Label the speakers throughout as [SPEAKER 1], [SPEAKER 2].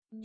[SPEAKER 1] Just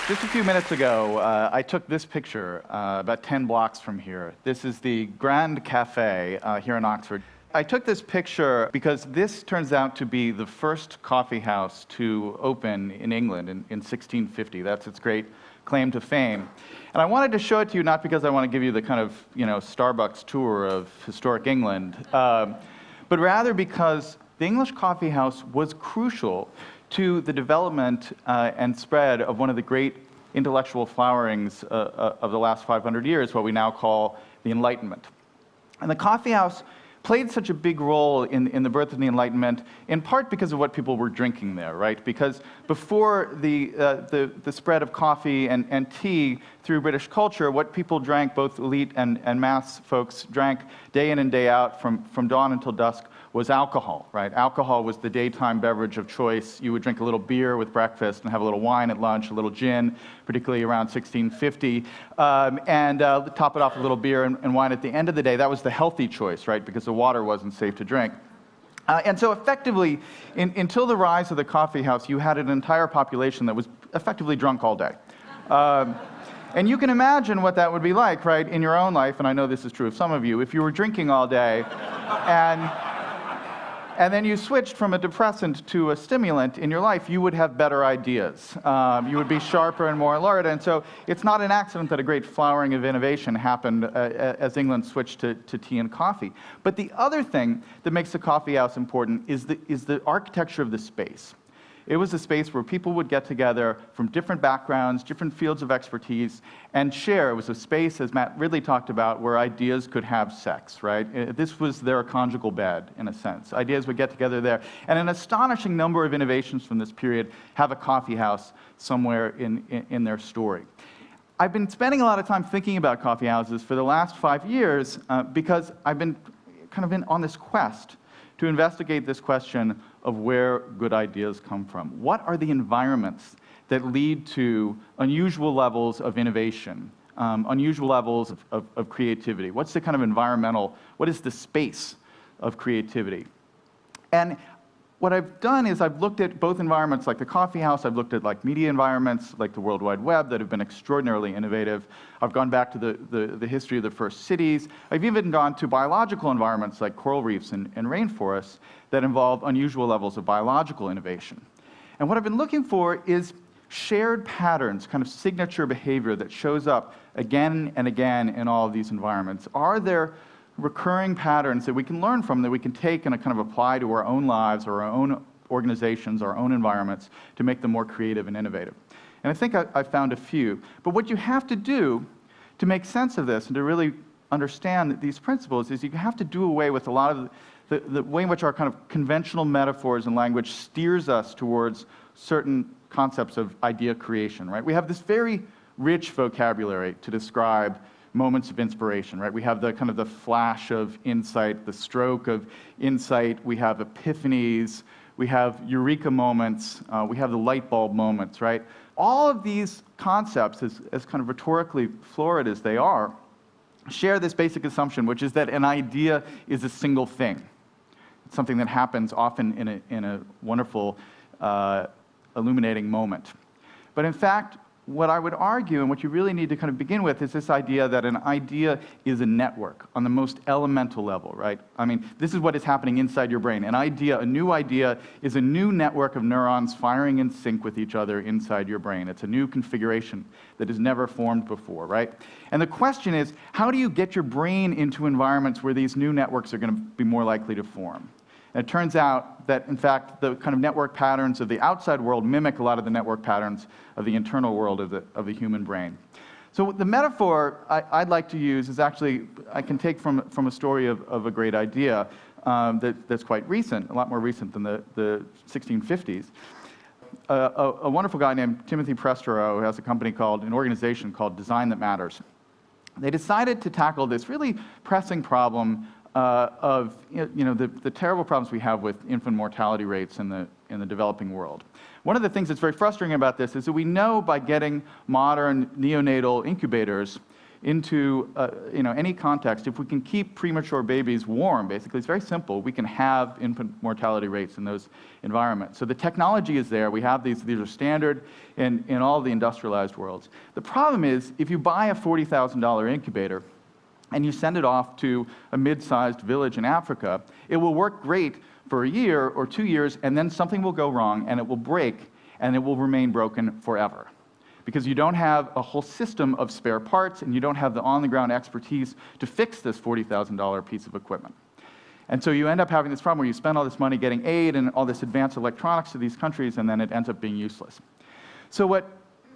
[SPEAKER 1] a few minutes ago, I took this picture about 10 blocks from here. This is the Grand Cafe here in Oxford. I took this picture because this turns out to be the first coffee house to open in England in 1650. That's its great claim to fame. And I wanted to show it to you not because I want to give you the kind of, Starbucks tour of historic England, but rather because the English coffee house was crucial to the development and spread of one of the great intellectual flowerings of the last 500 years, what we now call the Enlightenment. And the coffee house played such a big role in the birth of the Enlightenment, in part because of what people were drinking there, right? Because before the spread of coffee and tea through British culture, what people drank, both elite and mass folks drank day in and day out from dawn until dusk, was alcohol, right? Alcohol was the daytime beverage of choice. You would drink a little beer with breakfast and have a little wine at lunch, a little gin, particularly around 1650, and top it off with a little beer and wine at the end of the day. That was the healthy choice, right? Because the water wasn't safe to drink. And so effectively, until the rise of the coffee house, you had an entire population that was effectively drunk all day. And you can imagine what that would be like, right, in your own life, and I know this is true of some of you, if you were drinking all day and then you switched from a depressant to a stimulant in your life, you would have better ideas. You would be sharper and more alert. And so it's not an accident that a great flowering of innovation happened as England switched to tea and coffee. But the other thing that makes the coffee house important is the architecture of the space. It was a space where people would get together from different backgrounds, different fields of expertise, and share. It was a space, as Matt Ridley talked about, where ideas could have sex, right? This was their conjugal bed, in a sense. Ideas would get together there. And an astonishing number of innovations from this period have a coffee house somewhere in their story. I've been spending a lot of time thinking about coffee houses for the last 5 years because I've been kind of on this quest to investigate this question of where good ideas come from. What are the environments that lead to unusual levels of innovation, unusual levels of creativity? What's the kind of environmental, what is the space of creativity? And what I've done is I've looked at both environments like the coffee house, I've looked at like media environments like the World Wide Web that have been extraordinarily innovative. I've gone back to the history of the first cities. I've even gone to biological environments like coral reefs and rainforests that involve unusual levels of biological innovation. And what I've been looking for is shared patterns, kind of signature behavior that shows up again and again in all of these environments. Are there recurring patterns that we can learn from, that we can take and kind of apply to our own lives or our own organizations, our own environments, to make them more creative and innovative? And I think I found a few. But what you have to do to make sense of this and to really understand these principles is you have to do away with a lot of the way in which our kind of conventional metaphors and language steers us towards certain concepts of idea creation, right? We have this very rich vocabulary to describe moments of inspiration, right? We have the kind of the flash of insight, the stroke of insight, we have epiphanies, we have eureka moments, we have the light bulb moments, right? All of these concepts, as kind of rhetorically florid as they are, share this basic assumption, which is that an idea is a single thing. It's something that happens often in a wonderful, illuminating moment. But in fact, what I would argue, and what you really need to kind of begin with, is this idea that an idea is a network on the most elemental level, right? I mean, this is what is happening inside your brain. An idea, a new idea, is a new network of neurons firing in sync with each other inside your brain. It's a new configuration that is never formed before, right? And the question is, how do you get your brain into environments where these new networks are going to be more likely to form? And it turns out that, in fact, the kind of network patterns of the outside world mimic a lot of the network patterns of the internal world of the human brain. So the metaphor I'd like to use is actually, I can take from a story of a great idea that's quite recent, a lot more recent than the 1650s. A wonderful guy named Timothy Prestero, who has an organization called Design That Matters. They decided to tackle this really pressing problem of the terrible problems we have with infant mortality rates in in the developing world. One of the things that's very frustrating about this is that we know by getting modern neonatal incubators into any context, if we can keep premature babies warm, basically, it's very simple. We can have infant mortality rates in those environments. So the technology is there. We have these are standard in all the industrialized worlds. The problem is, if you buy a $40,000 incubator and you send it off to a mid-sized village in Africa, it will work great for a year or 2 years, and then something will go wrong, and it will break, and it will remain broken forever. Because you don't have a whole system of spare parts, and you don't have the on-the-ground expertise to fix this $40,000 piece of equipment. And so you end up having this problem where you spend all this money getting aid and all this advanced electronics to these countries, and then it ends up being useless. So what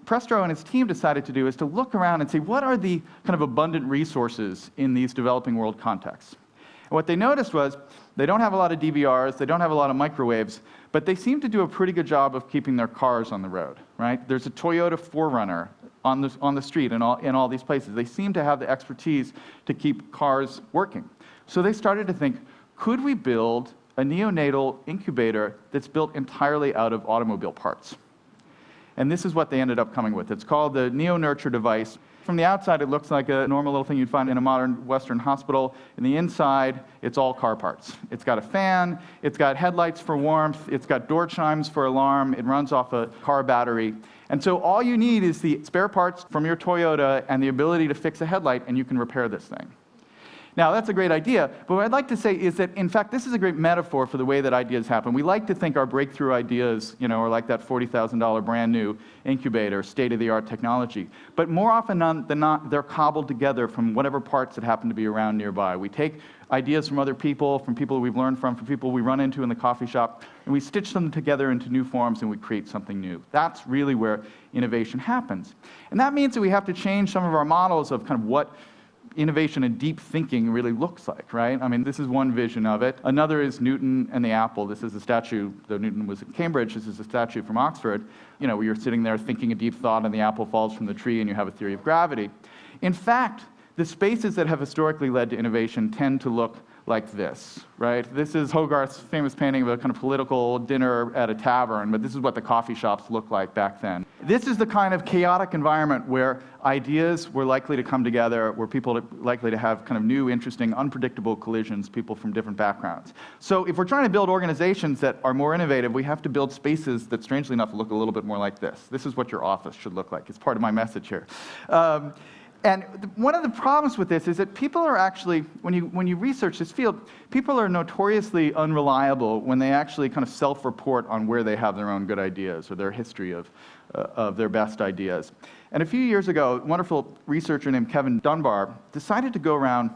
[SPEAKER 1] Prestro and his team decided to do is to look around and say, what are the kind of abundant resources in these developing world contexts? And what they noticed was they don't have a lot of DVRs, they don't have a lot of microwaves, but they seem to do a pretty good job of keeping their cars on the road, right? There's a Toyota 4Runner on the street in all these places. They seem to have the expertise to keep cars working. So they started to think, could we build a neonatal incubator that's built entirely out of automobile parts? And this is what they ended up coming with. It's called the NeoNurture device. From the outside, it looks like a normal little thing you'd find in a modern Western hospital. In the inside, it's all car parts. It's got a fan, it's got headlights for warmth, it's got door chimes for alarm, it runs off a car battery. And so all you need is the spare parts from your Toyota and the ability to fix a headlight, and you can repair this thing. Now, that's a great idea, but what I'd like to say is that, in fact, this is a great metaphor for the way that ideas happen. We like to think our breakthrough ideas, are like that $40,000 brand new incubator, state-of-the-art technology. But more often than not, they're cobbled together from whatever parts that happen to be around nearby. We take ideas from other people, from people we've learned from people we run into in the coffee shop, and we stitch them together into new forms, and we create something new. That's really where innovation happens. And that means that we have to change some of our models of kind of what innovation and deep thinking really looks like, right? I mean, this is one vision of it. Another is Newton and the apple. This is a statue, though Newton was at Cambridge, this is a statue from Oxford, where you're sitting there thinking a deep thought and the apple falls from the tree and you have a theory of gravity. In fact, the spaces that have historically led to innovation tend to look like this, right? This is Hogarth's famous painting of a kind of political dinner at a tavern, but this is what the coffee shops looked like back then. This is the kind of chaotic environment where ideas were likely to come together, where people are likely to have kind of new, interesting, unpredictable collisions, people from different backgrounds. So if we're trying to build organizations that are more innovative, we have to build spaces that, strangely enough, look a little bit more like this. This is what your office should look like. It's part of my message here. And one of the problems with this is that people are actually, when you research this field, people are notoriously unreliable when they actually kind of self-report on where they have their own good ideas or their history of their best ideas. And a few years ago, a wonderful researcher named Kevin Dunbar decided to go around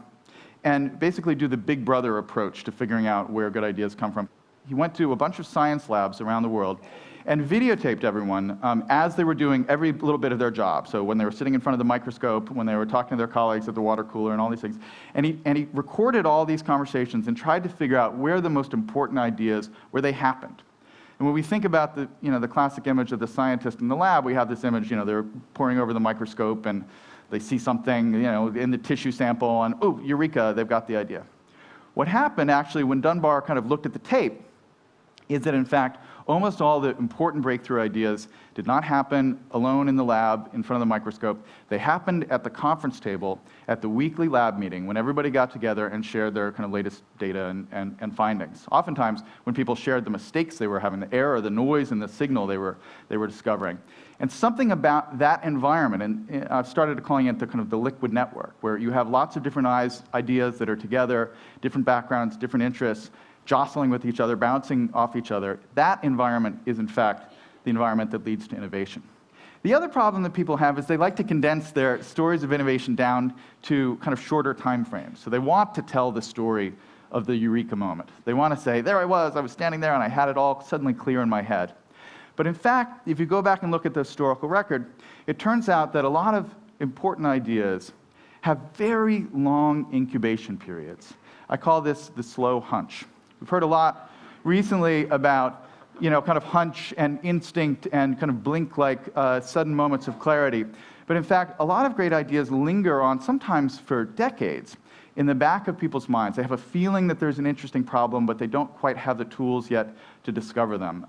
[SPEAKER 1] and basically do the Big Brother approach to figuring out where good ideas come from. He went to a bunch of science labs around the world and videotaped everyone as they were doing every little bit of their job. So when they were sitting in front of the microscope, when they were talking to their colleagues at the water cooler and all these things. And he recorded all these conversations and tried to figure out where the most important ideas, where they happened. And when we think about the classic image of the scientist in the lab, we have this image, they're poring over the microscope and they see something, in the tissue sample and, oh, eureka, they've got the idea. What happened actually when Dunbar kind of looked at the tape is that, in fact, almost all the important breakthrough ideas did not happen alone in the lab in front of the microscope. They happened at the conference table at the weekly lab meeting when everybody got together and shared their kind of latest data and findings. Oftentimes, when people shared the mistakes they were having, the error, the noise, and the signal they were discovering. And something about that environment, and I've started calling it the kind of the liquid network, where you have lots of different ideas that are together, different backgrounds, different interests, jostling with each other, bouncing off each other. That environment is, in fact, the environment that leads to innovation. The other problem that people have is they like to condense their stories of innovation down to kind of shorter time frames. So they want to tell the story of the eureka moment. They want to say, there I was standing there and I had it all suddenly clear in my head. But in fact, if you go back and look at the historical record, it turns out that a lot of important ideas have very long incubation periods. I call this the slow hunch. We've heard a lot recently about, kind of hunch and instinct and kind of blink-like sudden moments of clarity. But in fact, a lot of great ideas linger on sometimes for decades in the back of people's minds. They have a feeling that there's an interesting problem, but they don't quite have the tools yet to discover them.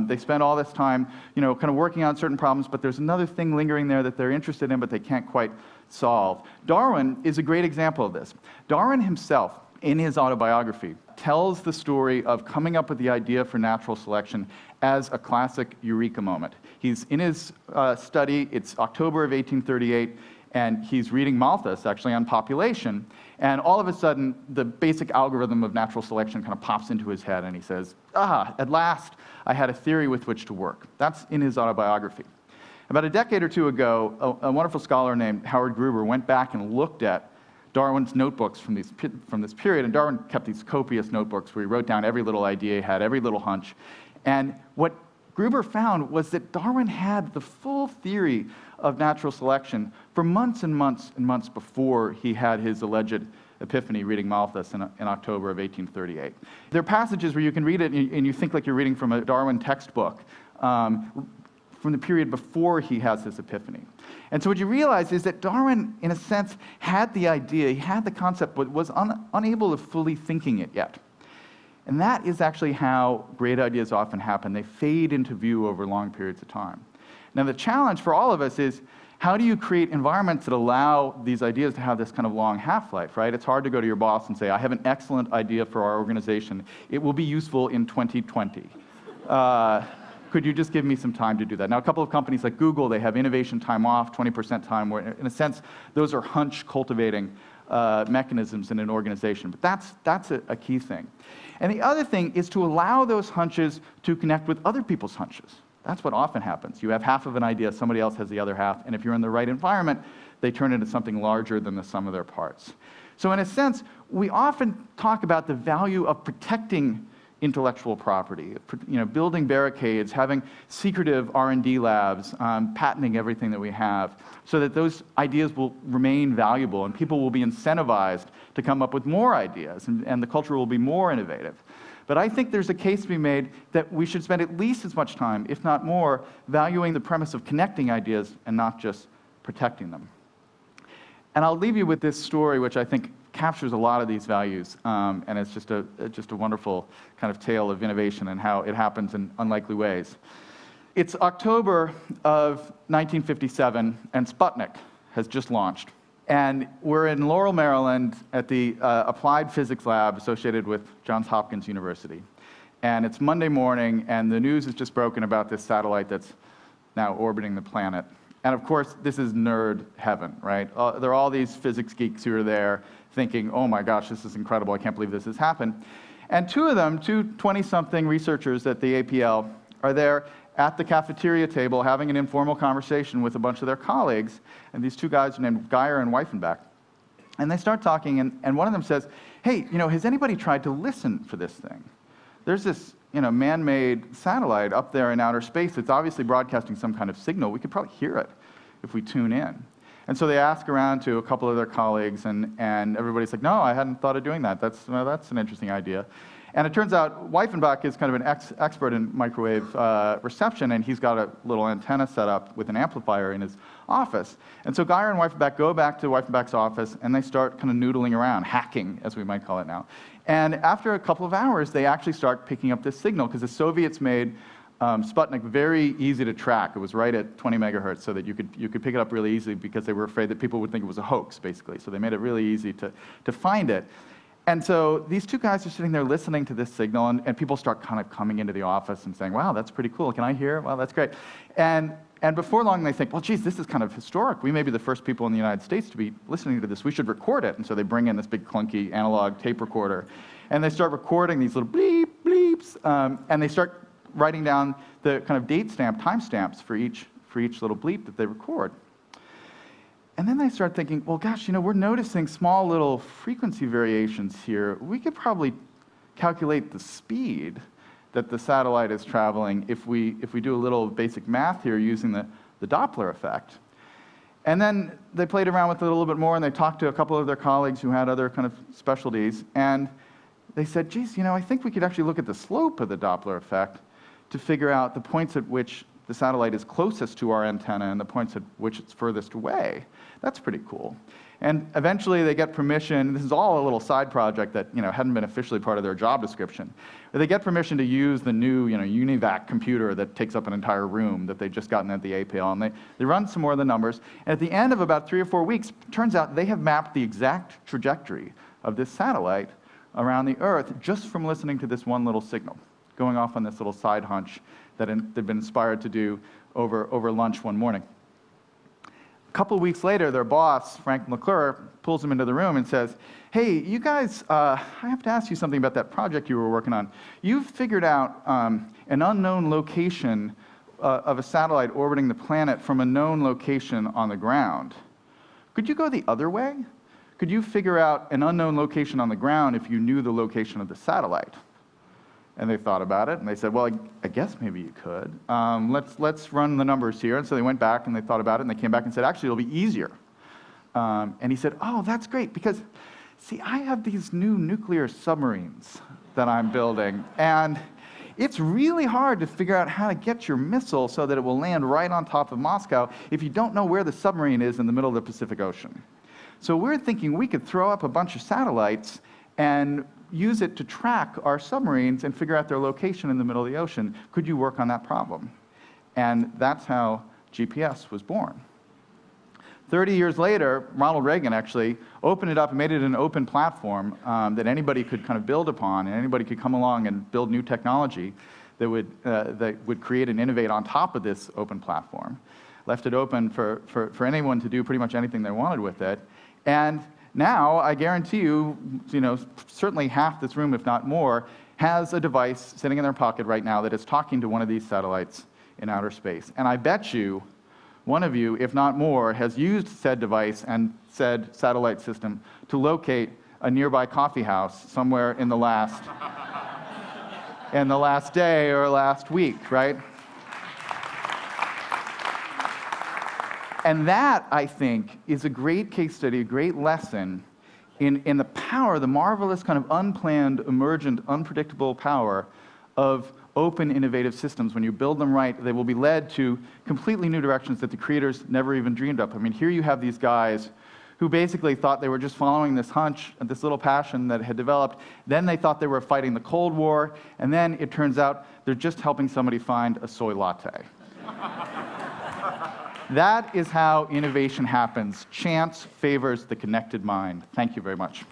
[SPEAKER 1] They spend all this time, kind of working on certain problems, but there's another thing lingering there that they're interested in, but they can't quite solve. Darwin is a great example of this. Darwin himself, in his autobiography, tells the story of coming up with the idea for natural selection as a classic eureka moment. He's in his study, it's October of 1838, and he's reading Malthus, actually, on population, and all of a sudden, the basic algorithm of natural selection kind of pops into his head, and he says, at last, I had a theory with which to work. That's in his autobiography. About a decade or two ago, a wonderful scholar named Howard Gruber went back and looked at Darwin's notebooks from this period, and Darwin kept these copious notebooks where he wrote down every little idea he had, every little hunch. And what Gruber found was that Darwin had the full theory of natural selection for months and months and months before he had his alleged epiphany reading Malthus in October of 1838. There are passages where you can read it and you think like you're reading from a Darwin textbook from the period before he has his epiphany. And so what you realize is that Darwin, in a sense, had the idea, he had the concept, but was unable to fully thinking it yet. And that is actually how great ideas often happen. They fade into view over long periods of time. Now, the challenge for all of us is, how do you create environments that allow these ideas to have this kind of long half-life, right? It's hard to go to your boss and say, I have an excellent idea for our organization. It will be useful in 2020. Could you just give me some time to do that? Now, a couple of companies like Google, they have innovation time off, 20% time, where in a sense, those are hunch cultivating mechanisms in an organization. But that's a key thing. And the other thing is to allow those hunches to connect with other people's hunches. That's what often happens. You have half of an idea, somebody else has the other half, and if you're in the right environment, they turn into something larger than the sum of their parts. So in a sense, we often talk about the value of protecting intellectual property, building barricades, having secretive R&D labs, patenting everything that we have, so that those ideas will remain valuable and people will be incentivized to come up with more ideas, and the culture will be more innovative. But I think there's a case to be made that we should spend at least as much time, if not more, valuing the premise of connecting ideas and not just protecting them. And I'll leave you with this story, which I think captures a lot of these values, and it's just a wonderful kind of tale of innovation and how it happens in unlikely ways. It's October of 1957, and Sputnik has just launched. And we're in Laurel, Maryland, at the Applied Physics Lab associated with Johns Hopkins University. And it's Monday morning, and the news has just broken about this satellite that's now orbiting the planet. And of course, this is nerd heaven, right? There are all these physics geeks who are there thinking, oh my gosh, this is incredible, I can't believe this has happened. And two of them, two 20-something researchers at the APL, are there at the cafeteria table having an informal conversation with a bunch of their colleagues, and these two guys are named Geyer and Weifenbach. And they start talking, and one of them says, hey, has anybody tried to listen for this thing? There's this man-made satellite up there in outer space that's obviously broadcasting some kind of signal. We could probably hear it if we tune in. And so they ask around to a couple of their colleagues, and everybody's like, no, I hadn't thought of doing that. That's an interesting idea. And it turns out Weifenbach is kind of an expert in microwave reception, and he's got a little antenna set up with an amplifier in his office. And so Geyer and Weifenbach go back to Weifenbach's office, and they start kind of noodling around, hacking, as we might call it now. And after a couple of hours, they actually start picking up this signal, because the Soviets made Sputnik very easy to track. It was right at 20 megahertz, so that you could pick it up really easily, because they were afraid that people would think it was a hoax, basically. So they made it really easy to find it. And so these two guys are sitting there listening to this signal, and people start kind of coming into the office and saying, wow, that's pretty cool. Can I hear? Wow, that's great. And before long, they think, well, geez, this is kind of historic. We may be the first people in the United States to be listening to this. We should record it. And so they bring in this big clunky analog tape recorder, and they start recording these little bleep, bleeps, and they start writing down the kind of date stamp, time stamps for each little bleep that they record. And then they start thinking, well, gosh, we're noticing small little frequency variations here. We could probably calculate the speed that the satellite is traveling if we do a little basic math here using the Doppler effect. And then they played around with it a little bit more, and they talked to a couple of their colleagues who had other kind of specialties, and they said, geez, I think we could actually look at the slope of the Doppler effect to figure out the points at which the satellite is closest to our antenna and the points at which it's furthest away. That's pretty cool. And eventually they get permission. This is all a little side project that hadn't been officially part of their job description. But they get permission to use the new UNIVAC computer that takes up an entire room that they'd just gotten at the APL. And they run some more of the numbers. And at the end of about 3 or 4 weeks, it turns out they have mapped the exact trajectory of this satellite around the Earth just from listening to this one little signal, going off on this little side hunch that they'd been inspired to do over lunch one morning. A couple of weeks later, their boss, Frank McClure, pulls them into the room and says, hey, you guys, I have to ask you something about that project you were working on. You've figured out an unknown location of a satellite orbiting the planet from a known location on the ground. Could you go the other way? Could you figure out an unknown location on the ground if you knew the location of the satellite? And they thought about it, and they said, well, I guess maybe you could. Let's run the numbers here. And so they went back, and they thought about it, and they came back and said, actually, it'll be easier. And he said, oh, that's great, because, see, I have these new nuclear submarines that I'm building, and it's really hard to figure out how to get your missile so that it will land right on top of Moscow if you don't know where the submarine is in the middle of the Pacific Ocean. So we're thinking we could throw up a bunch of satellites and use it to track our submarines and figure out their location in the middle of the ocean. Could you work on that problem? And that's how GPS was born. 30 years later, Ronald Reagan actually opened it up and made it an open platform that anybody could kind of build upon, and anybody could come along and build new technology that would create and innovate on top of this open platform. Left it open for anyone to do pretty much anything they wanted with it. And now, I guarantee you, certainly half this room, if not more, has a device sitting in their pocket right now that is talking to one of these satellites in outer space. And I bet you, one of you, if not more, has used said device and said satellite system to locate a nearby coffee house somewhere in the last day or last week, right? And that, I think, is a great case study, a great lesson in the power, the marvelous kind of unplanned, emergent, unpredictable power of open, innovative systems. When you build them right, they will be led to completely new directions that the creators never even dreamed of. I mean, here you have these guys who basically thought they were just following this hunch, this little passion that had developed. Then they thought they were fighting the Cold War, and then it turns out they're just helping somebody find a soy latte. That is how innovation happens. Chance favors the connected mind. Thank you very much.